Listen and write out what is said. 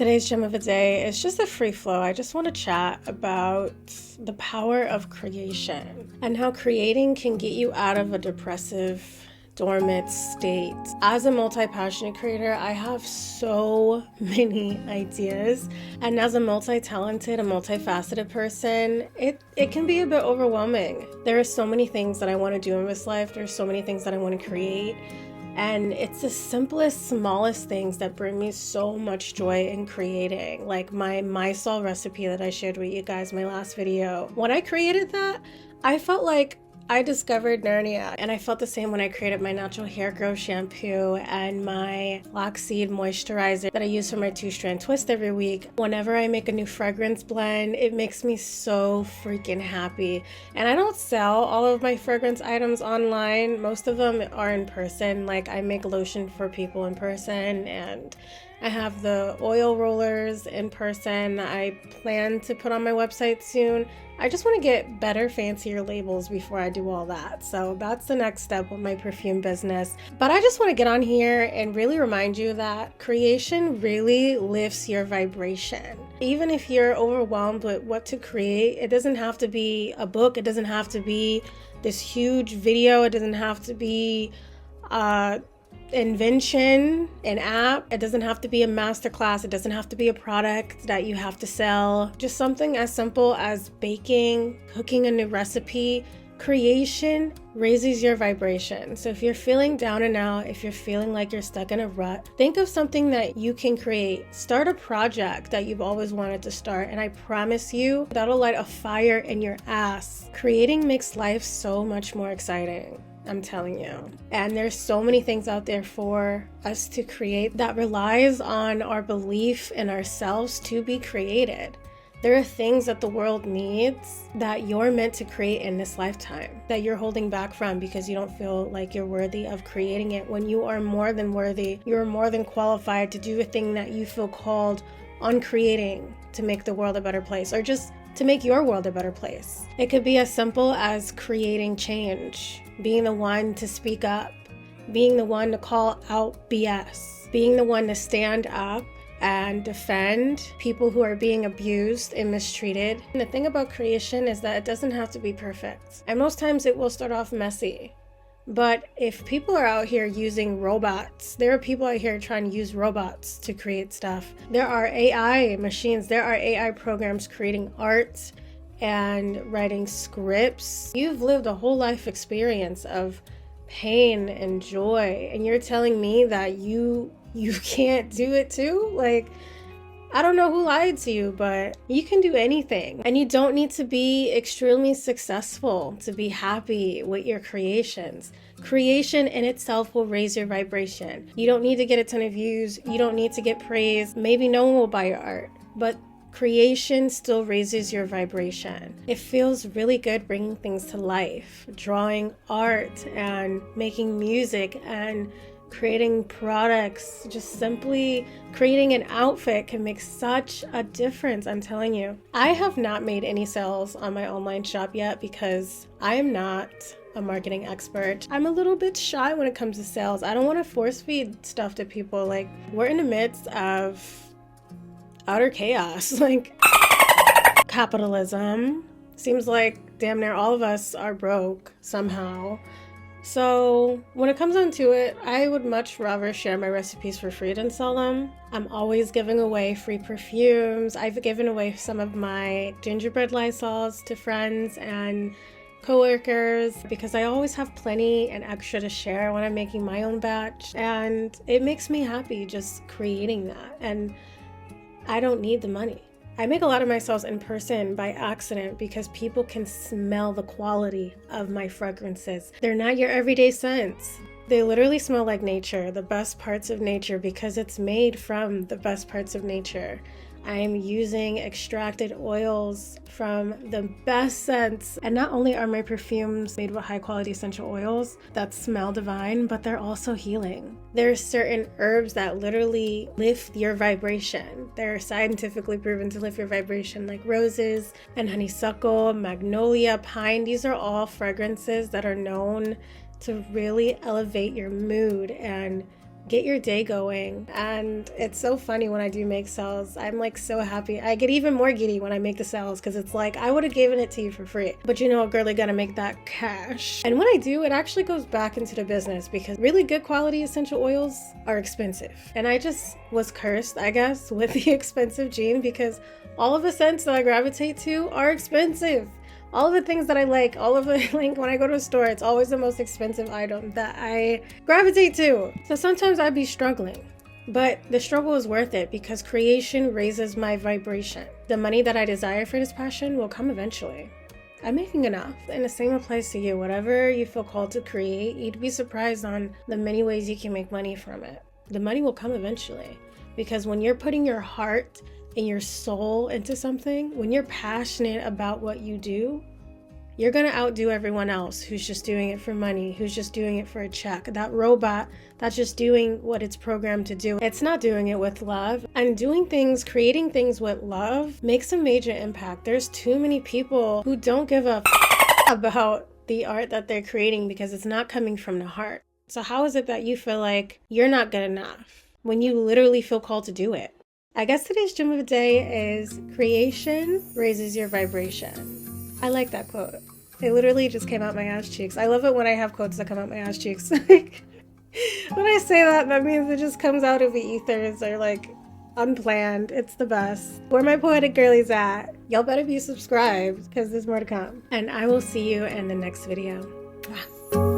Today's gem of the day is just a free flow. I just want to chat about the power of creation and how creating can get you out of a depressive, dormant state. As a multi-passionate creator, I have so many ideas, and as a multi-talented and multifaceted person, it can be a bit overwhelming. There are so many things that I want to do in this life. There's so many things that I want to create. And it's the simplest, smallest things that bring me so much joy in creating. Like my Mysol recipe that I shared with you guys in my last video. When I created that, I felt like I discovered Narnia, and I felt the same when I created my natural hair growth shampoo and my flaxseed moisturizer that I use for my 2-strand twist every week. Whenever I make a new fragrance blend, it makes me so freaking happy. And I don't sell all of my fragrance items online. Most of them are in person. Like I make lotion for people in person, and I have the oil rollers in person. I plan to put on my website soon. I just want to get better, fancier labels before I do all that. So that's the next step with my perfume business. But I just want to get on here and really remind you that creation really lifts your vibration. Even if you're overwhelmed with what to create, it doesn't have to be a book. It doesn't have to be this huge video. It doesn't have to be invention, an app. It doesn't have to be a masterclass. It doesn't have to be a product that you have to sell. Just something as simple as baking, cooking a new recipe. Creation raises your vibration. So if you're feeling down and out, if you're feeling like you're stuck in a rut, think of something that you can create. Start a project that you've always wanted to start, and I promise you that'll light a fire in your ass. Creating makes life so much more exciting. I'm telling you. And there's so many things out there for us to create that relies on our belief in ourselves to be created. There are things that the world needs that you're meant to create in this lifetime that you're holding back from because you don't feel like you're worthy of creating it, when you are more than worthy. You're more than qualified to do a thing that you feel called on creating to make the world a better place, or just to make your world a better place. It could be as simple as creating change, being the one to speak up, being the one to call out BS, being the one to stand up and defend people who are being abused and mistreated. And the thing about creation is that it doesn't have to be perfect. And most times it will start off messy. But if people are out here using robots, there are people out here trying to use robots to create stuff. There are AI machines, there are AI programs creating art and writing scripts. You've lived a whole life experience of pain and joy, and you're telling me that you can't do it too? Like, I don't know who lied to you, but you can do anything. And you don't need to be extremely successful to be happy with your creations. Creation in itself will raise your vibration. You don't need to get a ton of views. You don't need to get praise. Maybe no one will buy your art, but creation still raises your vibration. It feels really good bringing things to life, drawing art and making music and creating products. Just simply creating an outfit can make such a difference, I'm telling you. I have not made any sales on my online shop yet because I am not a marketing expert. I'm a little bit shy when it comes to sales. I don't want to force feed stuff to people. Like, we're in the midst of outer chaos. Like, capitalism. Seems like damn near all of us are broke somehow. So when it comes down to it, I would much rather share my recipes for free than sell them. I'm always giving away free perfumes. I've given away some of my gingerbread Lysols to friends and coworkers because I always have plenty and extra to share when I'm making my own batch, and it makes me happy just creating that, and I don't need the money. I make a lot of my sales in person by accident because people can smell the quality of my fragrances. They're not your everyday scents. They literally smell like nature, the best parts of nature, because it's made from the best parts of nature. I'm using extracted oils from the best scents. And not only are my perfumes made with high quality essential oils that smell divine, but they're also healing. There are certain herbs that literally lift your vibration. They're scientifically proven to lift your vibration, like roses and honeysuckle, magnolia, pine. These are all fragrances that are known to really elevate your mood and get your day going. And it's so funny when I do make sales. I'm like so happy. I get even more giddy when I make the sales because it's like I would have given it to you for free, but you know, girly gotta make that cash. And when I do, it actually goes back into the business because really good quality essential oils are expensive. And I just was cursed, I guess, with the expensive gene because all of the scents that I gravitate to are expensive. All of the things that I like, all of it, like when I go to a store, it's always the most expensive item that I gravitate to. So sometimes I'd be struggling, but the struggle is worth it because creation raises my vibration. The money that I desire for this passion will come eventually. I'm making enough, and the same applies to you. Whatever you feel called to create, you'd be surprised on the many ways you can make money from it. The money will come eventually because when you're putting your heart and your soul into something, when you're passionate about what you do, you're gonna outdo everyone else who's just doing it for money, who's just doing it for a check. That robot that's just doing what it's programmed to do. It's not doing it with love. And doing things, creating things with love makes a major impact. There's too many people who don't give a about the art that they're creating because it's not coming from the heart. So how is it that you feel like you're not good enough when you literally feel called to do it? I guess today's gem of the day is creation raises your vibration. I like that quote. It literally just came out my ass cheeks. I love it when I have quotes that come out my ass cheeks. When I say that, that means it just comes out of the ethers or like unplanned. It's the best. Where my poetic girlies at? Y'all better be subscribed because there's more to come. And I will see you in the next video. Mwah.